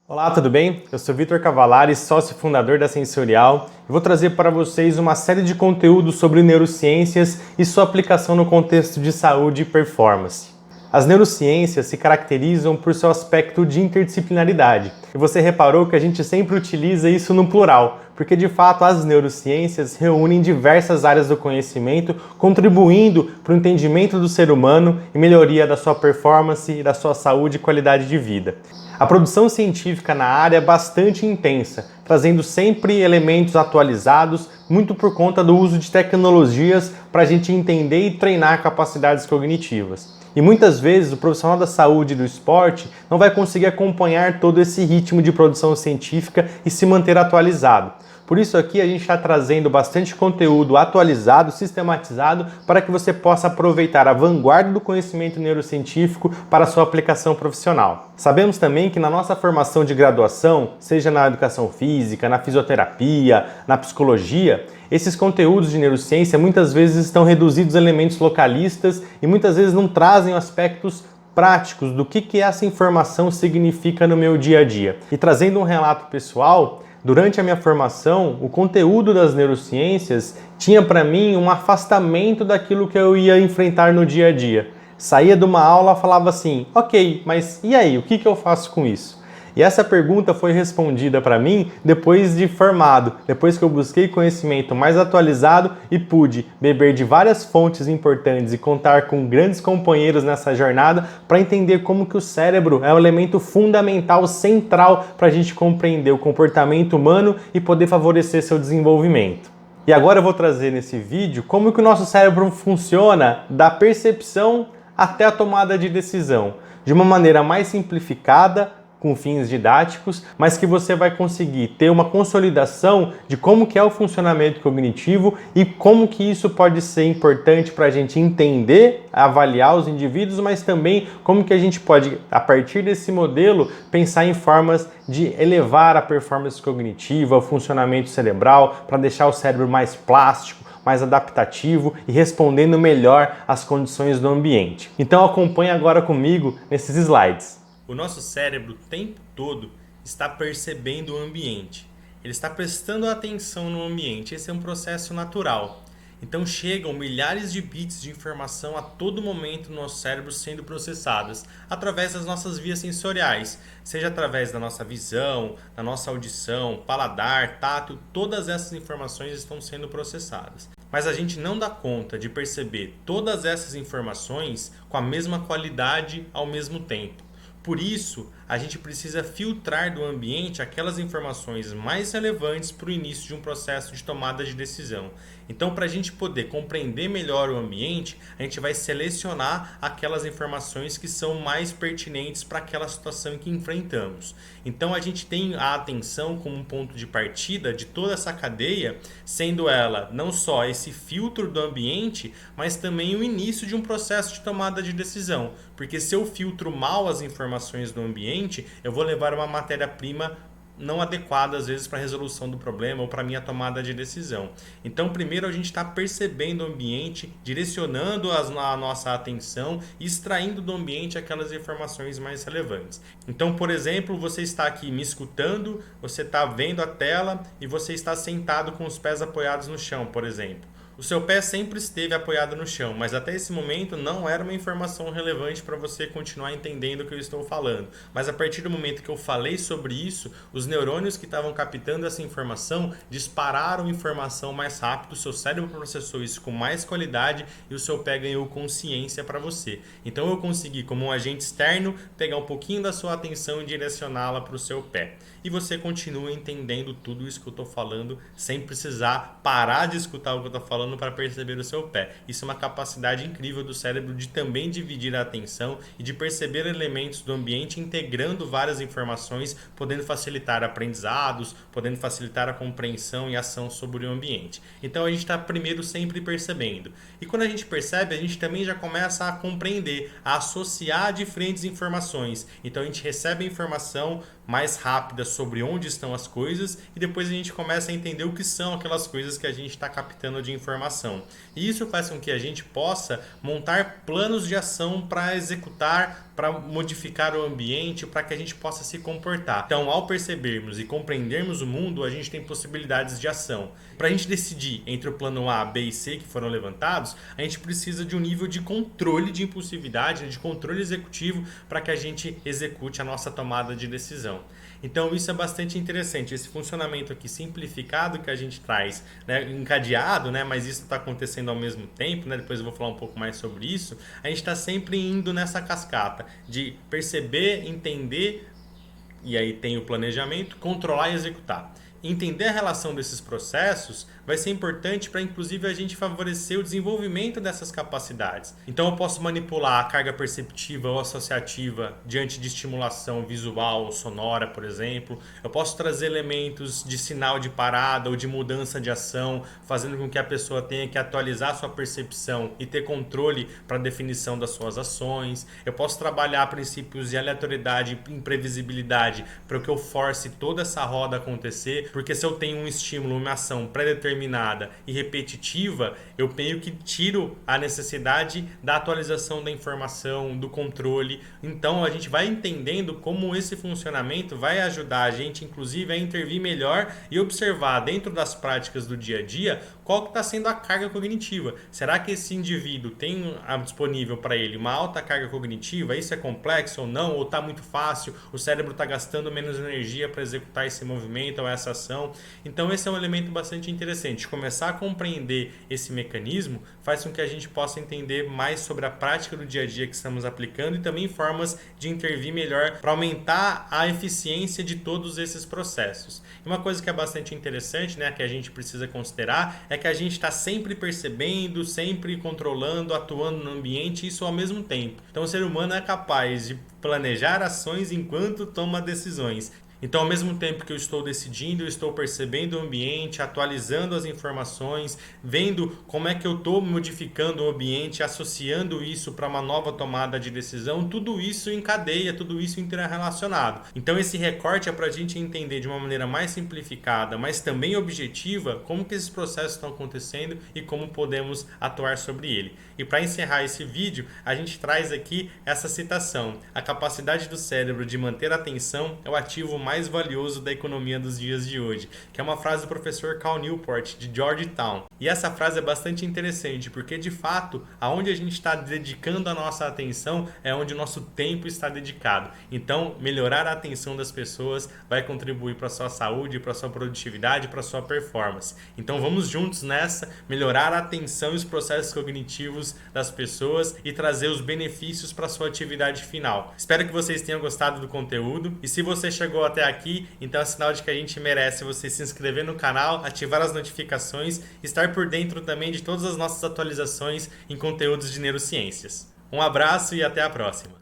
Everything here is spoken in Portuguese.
Olá, tudo bem? Eu sou Vitor Cavalari, sócio fundador da Sensorial e vou trazer para vocês uma série de conteúdos sobre neurociências e sua aplicação no contexto de saúde e performance. As neurociências se caracterizam por seu aspecto de interdisciplinaridade e você reparou que a gente sempre utiliza isso no plural, porque de fato as neurociências reúnem diversas áreas do conhecimento, contribuindo para o entendimento do ser humano e melhoria da sua performance e da sua saúde e qualidade de vida. A produção científica na área é bastante intensa, trazendo sempre elementos atualizados, muito por conta do uso de tecnologias para a gente entender e treinar capacidades cognitivas. E muitas vezes o profissional da saúde e do esporte não vai conseguir acompanhar todo esse ritmo de produção científica e se manter atualizado. Por isso aqui a gente está trazendo bastante conteúdo atualizado, sistematizado, para que você possa aproveitar a vanguarda do conhecimento neurocientífico para a sua aplicação profissional. Sabemos também que na nossa formação de graduação, seja na educação física, na fisioterapia, na psicologia, esses conteúdos de neurociência muitas vezes estão reduzidos a elementos localistas e muitas vezes não trazem aspectos práticos do que essa informação significa no meu dia a dia. E trazendo um relato pessoal, durante a minha formação, o conteúdo das neurociências tinha para mim um afastamento daquilo que eu ia enfrentar no dia a dia. Saía de uma aula e falava assim, ok, mas e aí, o que eu faço com isso? E essa pergunta foi respondida para mim depois de formado, depois que eu busquei conhecimento mais atualizado e pude beber de várias fontes importantes e contar com grandes companheiros nessa jornada para entender como que o cérebro é um elemento fundamental, central para a gente compreender o comportamento humano e poder favorecer seu desenvolvimento. E agora eu vou trazer nesse vídeo como que o nosso cérebro funciona da percepção até a tomada de decisão, de uma maneira mais simplificada, com fins didáticos, mas que você vai conseguir ter uma consolidação de como que é o funcionamento cognitivo e como que isso pode ser importante para a gente entender, avaliar os indivíduos, mas também como que a gente pode, a partir desse modelo, pensar em formas de elevar a performance cognitiva, o funcionamento cerebral, para deixar o cérebro mais plástico, mais adaptativo e respondendo melhor às condições do ambiente. Então acompanhe agora comigo nesses slides. O nosso cérebro o tempo todo está percebendo o ambiente. Ele está prestando atenção no ambiente. Esse é um processo natural. Então chegam milhares de bits de informação a todo momento no nosso cérebro sendo processadas através das nossas vias sensoriais, seja através da nossa visão, da nossa audição, paladar, tato, todas essas informações estão sendo processadas. Mas a gente não dá conta de perceber todas essas informações com a mesma qualidade ao mesmo tempo. Por isso, a gente precisa filtrar do ambiente aquelas informações mais relevantes para o início de um processo de tomada de decisão. Então, para a gente poder compreender melhor o ambiente, a gente vai selecionar aquelas informações que são mais pertinentes para aquela situação que enfrentamos. Então, a gente tem a atenção como um ponto de partida de toda essa cadeia, sendo ela não só esse filtro do ambiente, mas também o início de um processo de tomada de decisão. Porque se eu filtro mal as informações do ambiente, eu vou levar uma matéria-prima não adequada às vezes para a resolução do problema ou para a minha tomada de decisão. Então primeiro a gente está percebendo o ambiente, direcionando a nossa atenção e extraindo do ambiente aquelas informações mais relevantes. Então, por exemplo, você está aqui me escutando, você está vendo a tela e você está sentado com os pés apoiados no chão, por exemplo. O seu pé sempre esteve apoiado no chão, mas até esse momento não era uma informação relevante para você continuar entendendo o que eu estou falando. Mas a partir do momento que eu falei sobre isso, os neurônios que estavam captando essa informação dispararam informação mais rápido, o seu cérebro processou isso com mais qualidade e o seu pé ganhou consciência para você. Então eu consegui, como um agente externo, pegar um pouquinho da sua atenção e direcioná-la para o seu pé. E você continua entendendo tudo isso que eu estou falando sem precisar parar de escutar o que eu estou falando para perceber o seu pé. Isso é uma capacidade incrível do cérebro de também dividir a atenção e de perceber elementos do ambiente integrando várias informações, podendo facilitar aprendizados, podendo facilitar a compreensão e ação sobre o ambiente. Então a gente está primeiro sempre percebendo. E quando a gente percebe, a gente também já começa a compreender, a associar diferentes informações. Então a gente recebe a informação mais rápida sobre onde estão as coisas e depois a gente começa a entender o que são aquelas coisas que a gente está captando de informação. informação. E isso faz com que a gente possa montar planos de ação para executar, para modificar o ambiente, para que a gente possa se comportar. Então, ao percebermos e compreendermos o mundo, a gente tem possibilidades de ação. Para a gente decidir entre o plano A, B e C que foram levantados, a gente precisa de um nível de controle de impulsividade, de controle executivo, para que a gente execute a nossa tomada de decisão. Então isso é bastante interessante, esse funcionamento aqui simplificado que a gente traz, né, encadeado, né, mas isso está acontecendo ao mesmo tempo, né, depois eu vou falar um pouco mais sobre isso. A gente está sempre indo nessa cascata de perceber, entender, e aí tem o planejamento, controlar e executar. Entender a relação desses processos vai ser importante para, inclusive, a gente favorecer o desenvolvimento dessas capacidades. Então, eu posso manipular a carga perceptiva ou associativa diante de estimulação visual ou sonora, por exemplo. Eu posso trazer elementos de sinal de parada ou de mudança de ação, fazendo com que a pessoa tenha que atualizar sua percepção e ter controle para a definição das suas ações. Eu posso trabalhar princípios de aleatoriedade e imprevisibilidade para que eu force toda essa roda acontecer. Porque se eu tenho um estímulo, uma ação pré-determinada e repetitiva, eu meio que tiro a necessidade da atualização da informação, do controle. Então a gente vai entendendo como esse funcionamento vai ajudar a gente, inclusive, a intervir melhor e observar dentro das práticas do dia a dia qual que está sendo a carga cognitiva. Será que esse indivíduo tem disponível para ele uma alta carga cognitiva? Isso é complexo ou não? Ou está muito fácil? O cérebro está gastando menos energia para executar esse movimento ou essa ação? Então esse é um elemento bastante interessante. Começar a compreender esse mecanismo faz com que a gente possa entender mais sobre a prática do dia a dia que estamos aplicando e também formas de intervir melhor para aumentar a eficiência de todos esses processos. E uma coisa que é bastante interessante, né, que a gente precisa considerar é que a gente está sempre percebendo, sempre controlando, atuando no ambiente, isso ao mesmo tempo. Então o ser humano é capaz de planejar ações enquanto toma decisões. Então, ao mesmo tempo que eu estou decidindo, eu estou percebendo o ambiente, atualizando as informações, vendo como é que eu estou modificando o ambiente, associando isso para uma nova tomada de decisão, tudo isso em cadeia, tudo isso interrelacionado. Então, esse recorte é para a gente entender de uma maneira mais simplificada, mas também objetiva, como que esses processos estão acontecendo e como podemos atuar sobre ele. E para encerrar esse vídeo, a gente traz aqui essa citação: a capacidade do cérebro de manter a atenção é o ativo mais valioso da economia dos dias de hoje, que é uma frase do professor Cal Newport, de Georgetown. E essa frase é bastante interessante, porque de fato, aonde a gente está dedicando a nossa atenção é onde o nosso tempo está dedicado. Então, melhorar a atenção das pessoas vai contribuir para a sua saúde, para a sua produtividade, para a sua performance. Então, vamos juntos nessa, melhorar a atenção e os processos cognitivos das pessoas e trazer os benefícios para a sua atividade final. Espero que vocês tenham gostado do conteúdo e se você chegou até aqui, então é sinal de que a gente merece você se inscrever no canal, ativar as notificações e estar por dentro também de todas as nossas atualizações em conteúdos de neurociências. Um abraço e até a próxima!